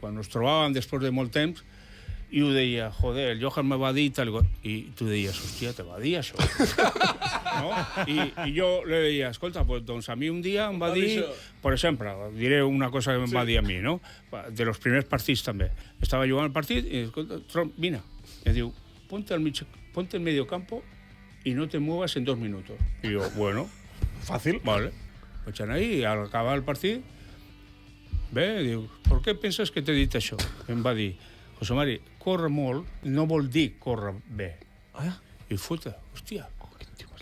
quan ens trobàvem després de molt temps, i ho deia, joder, el Johan me va dir tal, i tu deies, hòstia, te va dir això. No? I jo li deia, escolta, pues, doncs a mi un dia em va dir, per exemple, diré una cosa que em va dir a mi, no? De los primers partits també. Estava jugant el partit i, escolta, vine. I diu, ponte en medio campo y no te muevas en 2 minutos. Y yo, bueno. Fàcil. Vale. Vaig anar ahí, al acabar el partit, bé, diu, ¿por qué penses que t'he dit això? Em va dir, José Mari, córrer molt no vol dir córrer bé. I fotre, hòstia.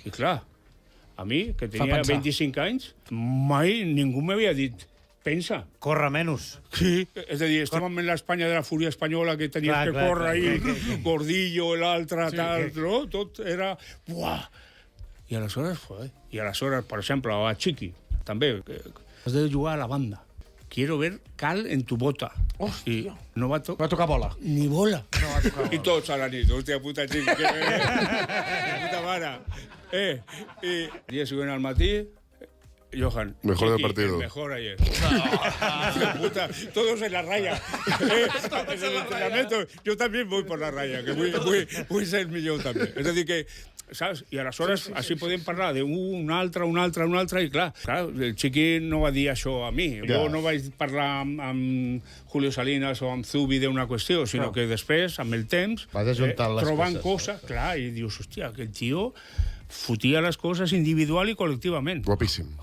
I clar, a mi, que tenia 25 anys, mai ningú m'havia dit, pensa. Corre menys. Sí, és a dir, estem en l'Espanya de la fúria espanyola, que tenies que córrer ahí, Gordillo, l'altre, tal, no? Tot era... Buah! I aleshores, per exemple, a Chiqui, també, has de jugar a la banda. Quiero ver cal en tu bota. Hòstia. I no va tocar bola. Ni bola. No va tocar bola. I tots a la nit. Hòstia puta, Chiqui. Puta mare. I dia següent al matí, Johan. Mejor del partido. Mejor ayer. No. Puta, todos en la raya. En el entrenamiento, yo también voy por la raya, que vull ser millor també. És a dir que, saps? I aleshores així podem parlar d'un altre, i clar, el Chiqui no va dir això a mi. Jo no vaig parlar amb Julio Salinas o amb Zubi d'una qüestió, sinó que després, amb el temps, trobant coses, clar, i dius, hòstia, que el tio fotia les coses individual i col·lectivament. Guapíssim.